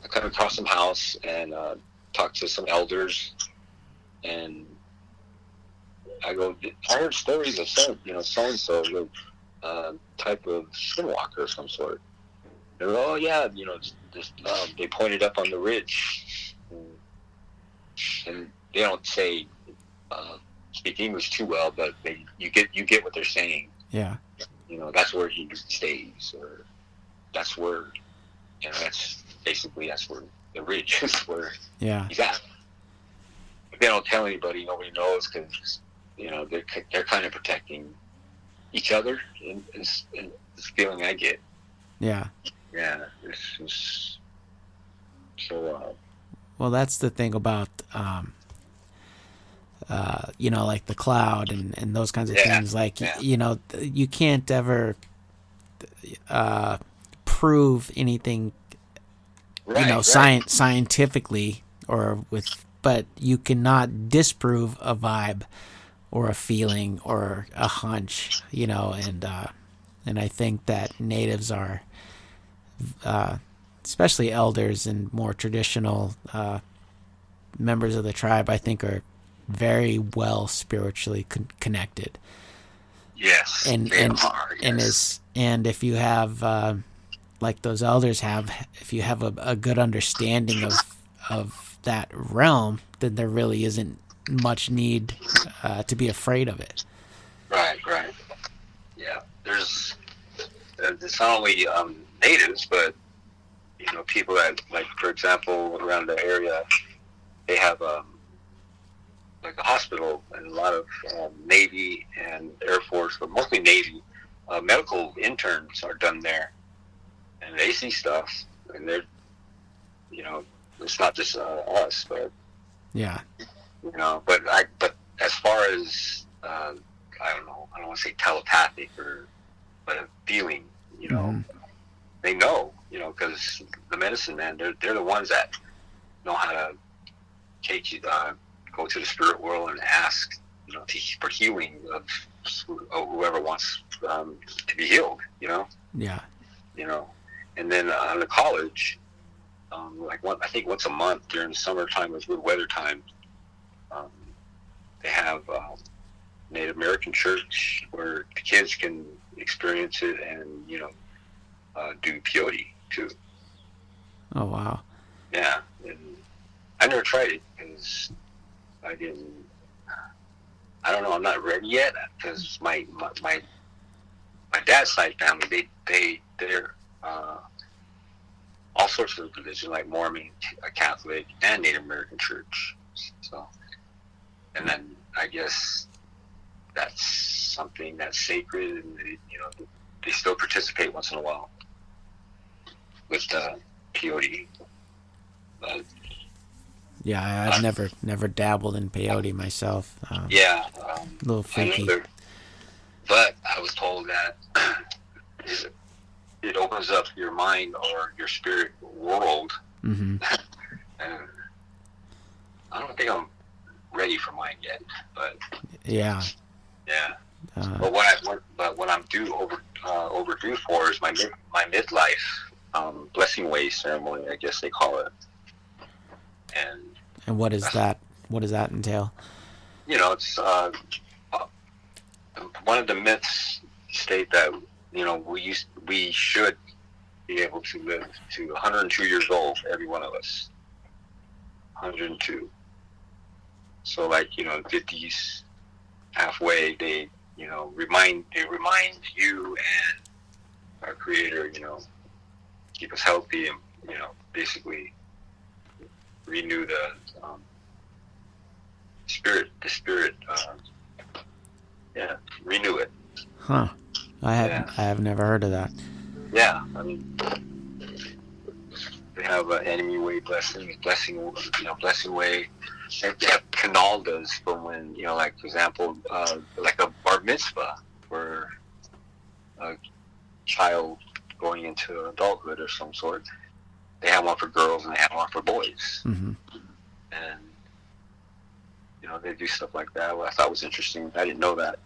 I come across some house and talked to some elders, and I heard stories of so-and-so type of skinwalker of some sort. They were, oh yeah, they pointed up on the ridge, and they don't speak English too well, but you get what they're saying. Yeah. That's where he stays, or that's where, that's where the ridge is where he's at. But they don't tell anybody. Nobody knows, because they're kind of protecting each other. In this feeling I get. Yeah. Yeah. It's so. Well, that's the thing about like the cloud and those kinds of things. Like you can't ever prove anything. Scientifically but you cannot disprove a vibe or a feeling or a hunch, and I think that natives are, especially elders and more traditional members of the tribe, I think are very well spiritually connected. Yes, and if you have like those elders have, if you have a good understanding of that realm, then there really isn't much need to be afraid of it. Right. Yeah. There's it's not only natives, but people that, like, for example, around the area, they have like a hospital, and a lot of Navy and Air Force, but mostly Navy medical interns are done there, and they see stuff, and they're it's not just us, but yeah, but as far as I don't want to say telepathic but a feeling, they know, because the medicine man, they're the ones that know how to take you, go to the spirit world and ask, for healing of whoever wants to be healed, yeah, and then on the college, I think once a month during the summertime with good weather time, they have Native American church where the kids can experience it and do peyote too. Oh wow. Yeah, and I never tried it because I didn't. I don't know. I'm not ready yet because my dad's side family, they're all sorts of religion, like Mormon, a Catholic, and Native American church. So, and then I guess that's something that's sacred, and they still participate once in a while with peyote. But, yeah, I've never dabbled in peyote myself. Yeah, a little freaky. But I was told that it opens up your mind or your spirit world. Mm-hmm. And I don't think I'm ready for mine yet, but yeah. But what I'm overdue for is my midlife blessing way ceremony, I guess they call it. And what is that? What does that entail? It's one of the myths state that we should be able to live to 102 years old, every one of us. 102. So, like, 50s, halfway, they remind you and our Creator, keep us healthy and basically renew the spirit. Renew it. Huh. I have never heard of that. Yeah, I mean, they have enemy way blessing way. They have canaldas from when, like, for example, like a bar mitzvah for a child going into adulthood or some sort. They have one for girls and they have one for boys. Mm-hmm. And, they do stuff like that. What I thought was interesting. I didn't know that.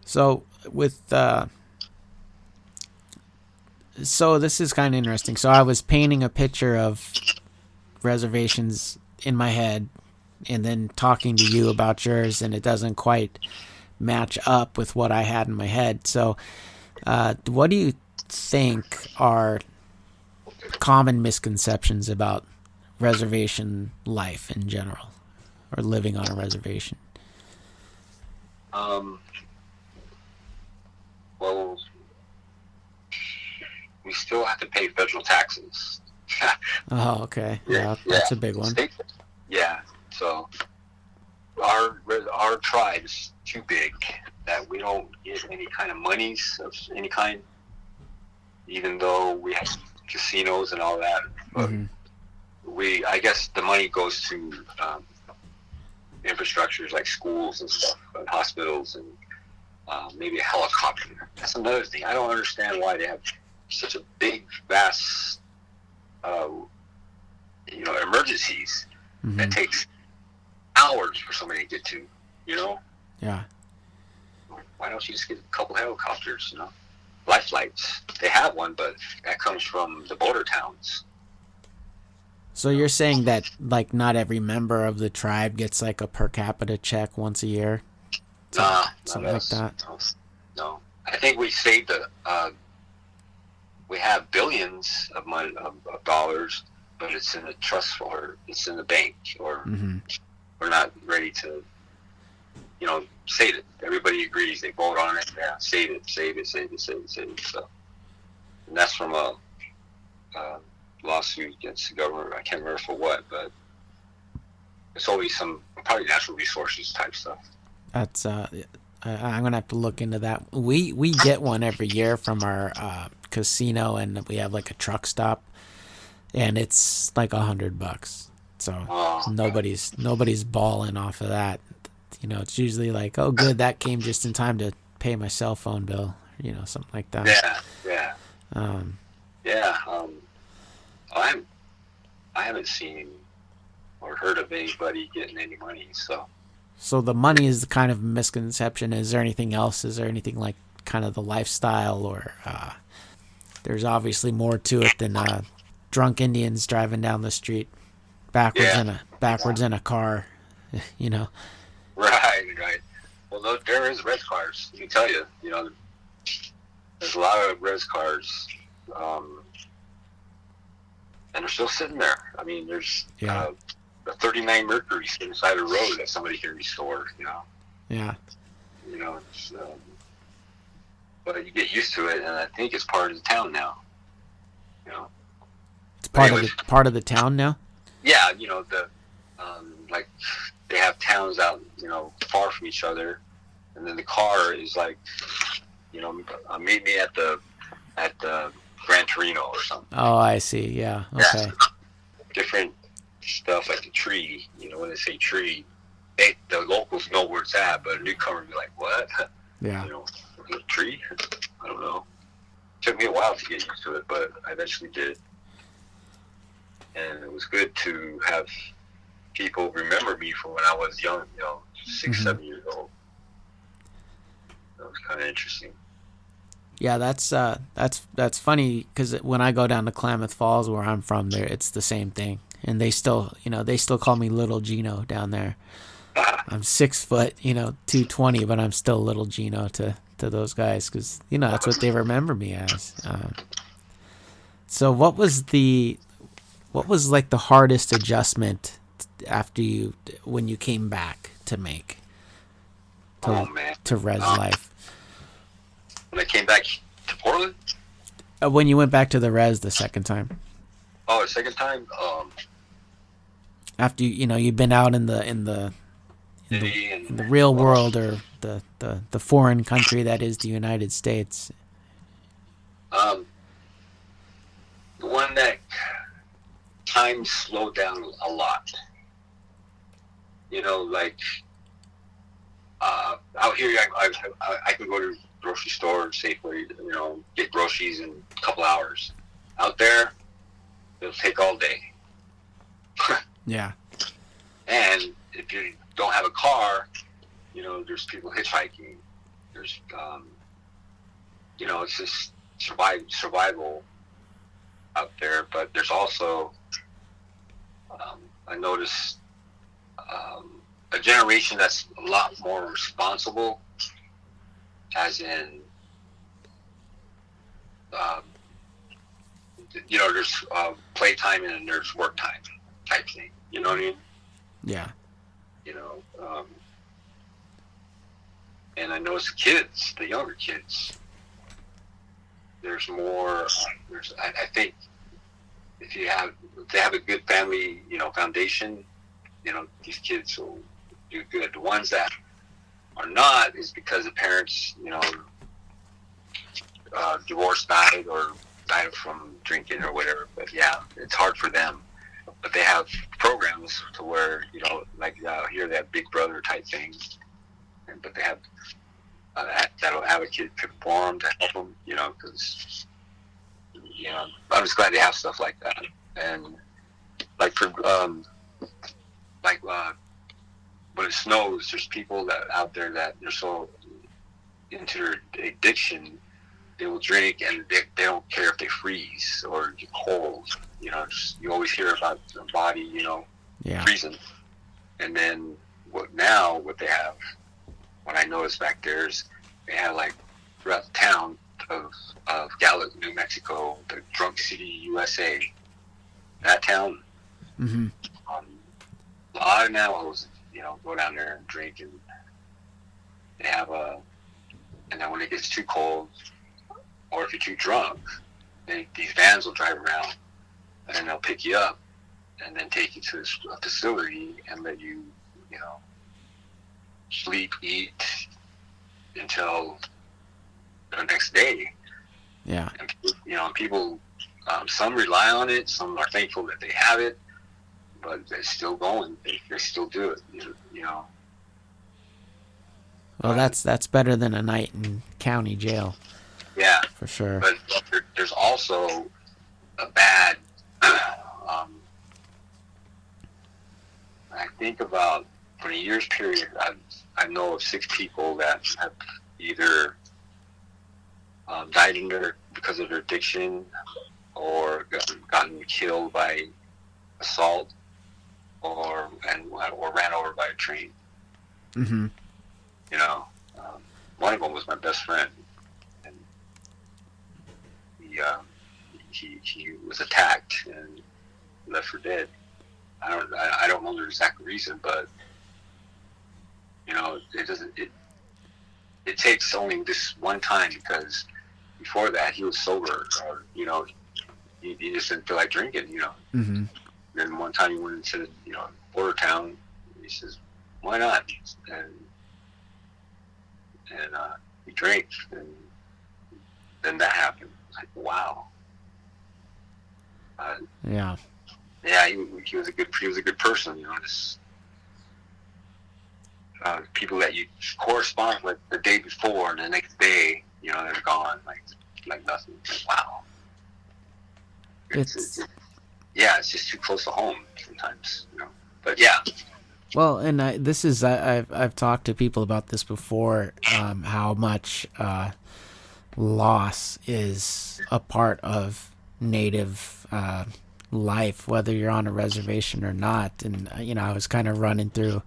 So with so this is kind of interesting. So I was painting a picture of reservations in my head and then talking to you about yours, and it doesn't quite match up with what I had in my head. So what do you think are common misconceptions about reservation life in general, or living on a reservation? Well, we still have to pay federal taxes. Oh, okay. Yeah, that's a big one. Yeah, so our tribe's too big that we don't get any kind of monies of any kind, even though we have casinos and all that. But I guess the money goes to infrastructures like schools and stuff, and hospitals, and maybe a helicopter. That's another thing. I don't understand why they have such a big, vast, emergencies that takes hours for somebody to get to. Yeah. Why don't you just get a couple helicopters? Life flights. They have one, but that comes from the border towns. So you're saying that, like, not every member of the tribe gets like a per capita check once a year? Something like that? No. I think we saved we have billions of money, of dollars, but it's in a trust or it's in the bank, or we're not ready to save it. Everybody agrees. They vote on it. Yeah, save it. So, and that's from a lawsuit against the government. I can't remember for what, but it's always some probably natural resources type stuff. That's I'm gonna have to look into that. We get one every year from our casino, and we have like a truck stop, and it's like $100. So nobody's balling off of that. It's usually like, oh, good, that came just in time to pay my cell phone bill. Something like that. Yeah. I haven't seen or heard of anybody getting any money. So the money is the kind of misconception. Is there anything else? Is there anything like kind of the lifestyle, or there's obviously more to it than drunk Indians driving down the street backwards in a car, Right. Well, there is res cars. Let me tell you, there's a lot of res cars, and they're still sitting there. I mean, there's a 39 Mercury sitting beside a road that somebody can restore. Yeah. It's, but you get used to it, and I think it's part of the town now. It's part of the town now. Yeah, like they have towns out, far from each other, and then the car is like, meet me at the Gran Torino or something. Oh, I see. Yeah. Okay. Yeah. Different stuff like the tree. When they say tree, the locals know where it's at, but a newcomer would be like, "What?" Yeah. Tree? I don't know. Took me a while to get used to it, but I eventually did. And it was good to have people remember me from when I was young, 6, 7 years old. That was kind of interesting. Yeah, that's funny, because when I go down to Klamath Falls, where I'm from, there it's the same thing, and they still call me Little Gino down there. I'm 6 foot, 220, but I'm still Little Gino to those guys, because that's what they remember me as. So what was like the hardest adjustment when you came back to make to res life? When I came back to Portland? When you went back to the res the second time. Oh, the second time? After you've been out in the real world, or the foreign country that is the United States. The one that time slowed down a lot. Like out here, I can go to the grocery store, Safeway, get groceries in a couple hours. Out there, it'll take all day. Yeah. And if you don't have a car, there's people hitchhiking. There's, it's just survival out there. But there's also, I noticed a generation that's a lot more responsible, as in, there's playtime and there's work time type thing. You know what I mean? Yeah. And I notice the younger kids, there's more, I think if they have a good family, foundation, these kids will do good. The ones that are not is because the parents, divorced, died, or died from drinking or whatever. But yeah, it's hard for them. But they have programs to where, like here they have Big Brother type things. But they have that'll advocate for them to help them, because, I'm just glad they have stuff like that. And like for, when it snows, there's people that out there that they're so into their addiction, they will drink and they don't care if they freeze or get cold. You always hear about the body, freezing. And then what they have, what I noticed back there is they have like throughout the town of Gallup, New Mexico, the Drunk City, USA, that town, mm-hmm. A lot of Navajos, go down there and drink, and they have and then when it gets too cold, or if you're too drunk, these vans will drive around, and then they'll pick you up, and then take you to a facility and let you, sleep, eat until the next day. Yeah. And people, some rely on it, some are thankful that they have it, but they're still going. They still do it. Well, that's better than a night in county jail. Yeah, for sure. But there's also a bad. I think about for a year's period, I know of 6 people that have either died because of their addiction, or gotten killed by assault, or ran over by a train. Mm-hmm. One of them was my best friend, and he was attacked and left for dead. I don't know the exact reason, but it takes only this one time, because before that he was sober, or he just didn't feel like drinking. Mm-hmm. Then one time he went into border town. He says, "Why not?" And he drank, and then that happened. Like, wow. Yeah. Yeah, he was a good person. Just people that you correspond with the day before, and the next day, they're gone, like nothing. Wow. It's just too close to home sometimes. But yeah. Well, and I've talked to people about this before, how much loss is a part of Native life, whether you're on a reservation or not. And I was kind of running through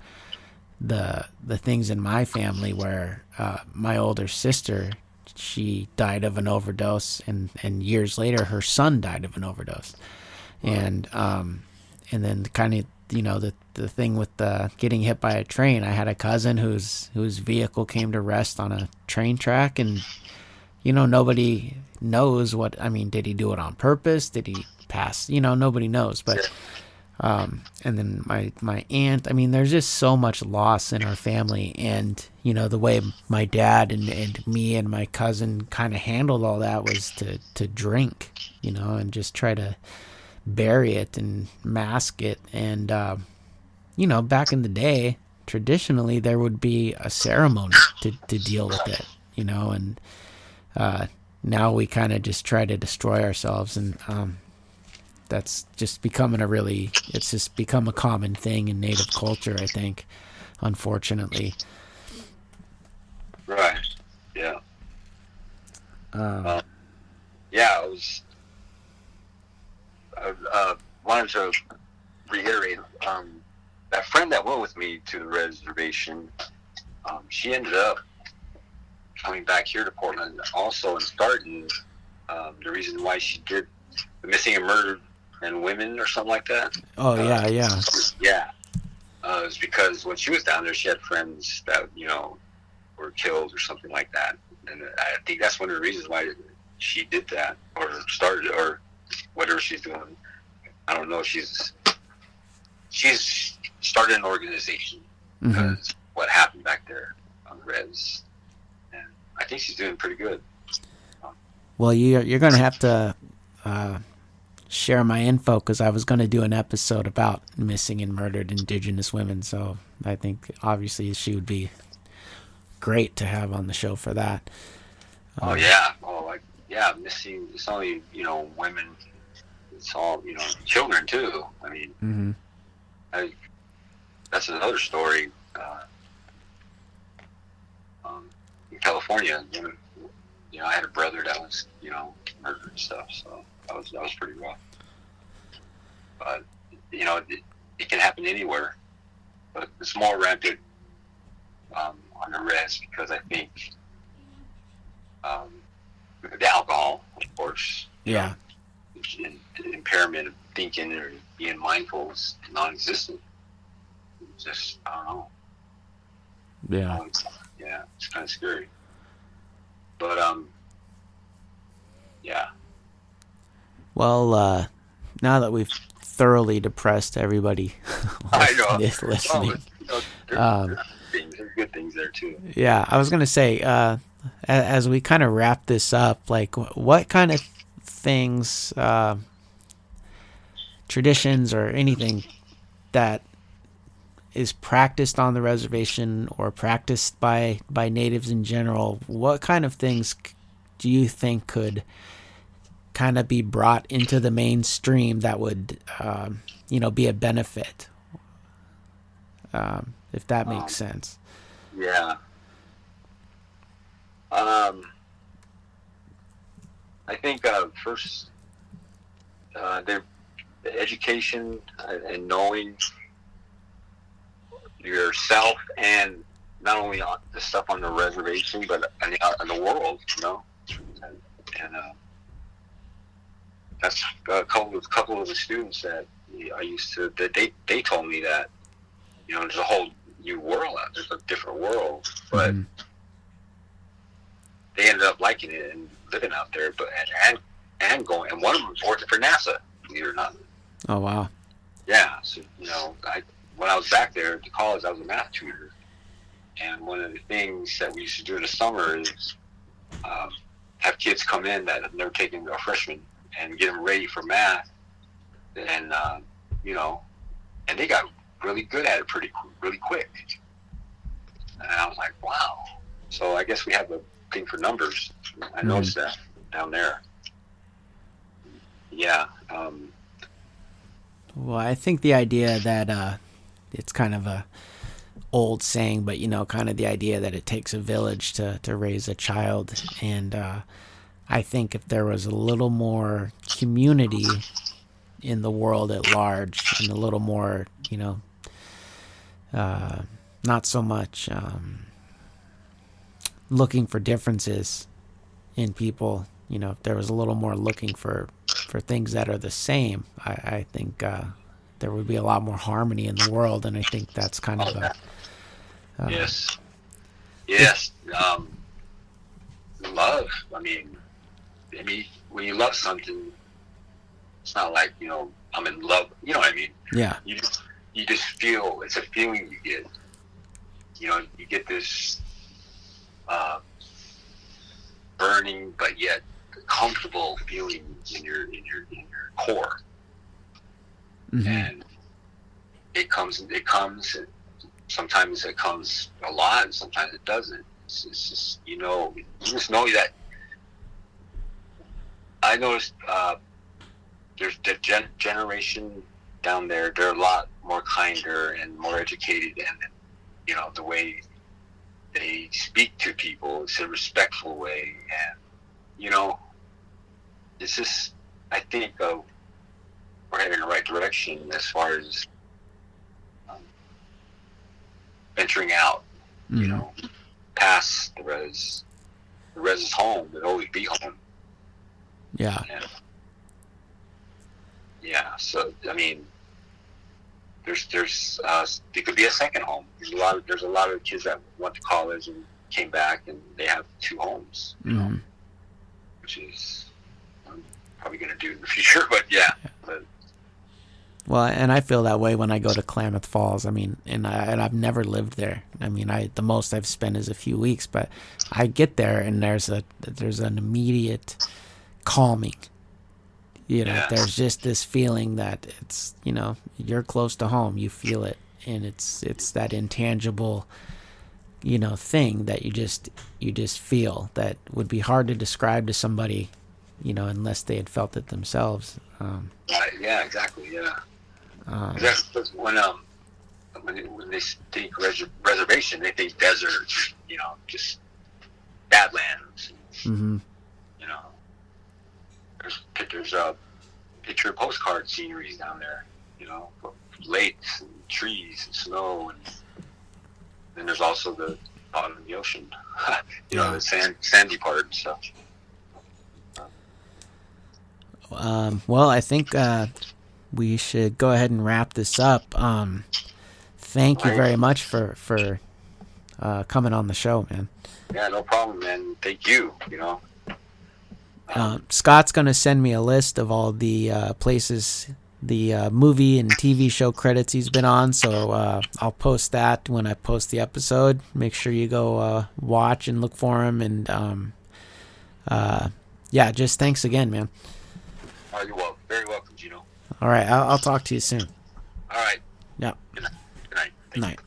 the things in my family where my older sister, she died of an overdose, and years later her son died of an overdose. And then kind of the thing with the getting hit by a train. I had a cousin whose vehicle came to rest on a train track, and nobody knows did he do it on purpose? Did he pass? Nobody knows. But and then my aunt, there's just so much loss in our family, and the way my dad and me and my cousin kind of handled all that was to drink, and just try to bury it and mask it. And back in the day, traditionally there would be a ceremony to deal with it, and now we kind of just try to destroy ourselves, and that's just becoming it's just become a common thing in Native culture, I think, unfortunately. Right. Yeah. I wanted to reiterate, that friend that went with me to the reservation, she ended up coming back here to Portland also, and starting the reason why she did the missing and murdered and women or something like that. Oh, yeah. Yeah. It was because when she was down there, she had friends that, were killed or something like that. And I think that's one of the reasons why she did that, or started, or whatever she's doing. I don't know. She's started an organization because what happened back there on Res. And I think she's doing pretty good. Well, you're going to have to share my info, because I was going to do an episode about missing and murdered Indigenous women. So I think obviously she would be great to have on the show for that. Missing. It's only women. It's all children too. That's another story. In California, I had a brother that was murdered and stuff. So that was pretty rough. But it can happen anywhere. But it's more rampant on the res, because I think the alcohol, of course. Yeah. The impairment of thinking or being mindful is non-existent. Just, I don't know. Yeah. Yeah. kind of scary. But yeah. Well, now that we've thoroughly depressed everybody I know. listening, There's good things there too. Yeah, I was gonna say, as we kind of wrap this up, like, what kind of things, traditions, or anything that is practiced on the reservation or practiced by natives in general, what kind of things do you think could kind of be brought into the mainstream that would, be a benefit, if that makes sense? Yeah. I think first, the education and knowing yourself, and not only on the stuff on the reservation, but in the world, and that's a couple of the students that I used to, that they told me that, there's a whole new world out there. There's a different world, but they ended up liking it and living out there, but and going, and one of them was working for NASA, believe it or not. Oh, wow. Yeah, so when I was back there at the college, I was a math tutor, and one of the things that we used to do in the summer is have kids come in that have never taken a freshman and get them ready for math, and and they got really good at it really quick. And I was like, wow. So I guess we have a thing for numbers. I noticed that down there. Yeah. Well, I think the idea that it's kind of a old saying, but kind of the idea that it takes a village to raise a child, and I think if there was a little more community in the world at large, and a little more, not so much looking for differences in people, if there was a little more looking for things that are the same, I think there would be a lot more harmony in the world, and I think that's kind of a... Yes. Love. I mean, when you love something, it's not like, I'm in love. You know what I mean? Yeah. You just feel, it's a feeling you get. You get this burning but yet comfortable feeling in your core. And it comes. Sometimes it comes a lot, and sometimes it doesn't. It's just, you just know that. I noticed there's the generation down there. They're a lot more kinder and more educated, and the way they speak to people, it's a respectful way, and it's just, I think we're heading in the right direction as far as venturing out, past the res. The res is home. It'll always be home. Yeah. And, yeah. So I mean, there could be a second home. There's a lot of kids that went to college and came back, and they have two homes. Which is I'm probably going to do in the future. But yeah. Well, and I feel that way when I go to Klamath Falls. I mean, and I've never lived there. I mean, the most I've spent is a few weeks, but I get there and there's an immediate calming. There's just this feeling that it's, you're close to home. You feel it, and it's that intangible, thing that you just feel that would be hard to describe to somebody, unless they had felt it themselves. Yeah, exactly. Yeah. That's when they think reservation, they think desert, just badlands. There's picture postcard sceneries down there, lakes and trees and snow, and then there's also the bottom of the ocean, the sandy part and stuff. Well, I think we should go ahead and wrap this up. Thank you very much for coming on the show, man. Yeah, no problem, man. Thank you. Scott's going to send me a list of all the places, the movie and TV show credits he's been on, so I'll post that when I post the episode. Make sure you go watch and look for him, and yeah, just thanks again, man. Oh, you're welcome. Very welcome, Gino. All right, I'll talk to you soon. All right. Yeah. Good night. Good night. Thank you. Night.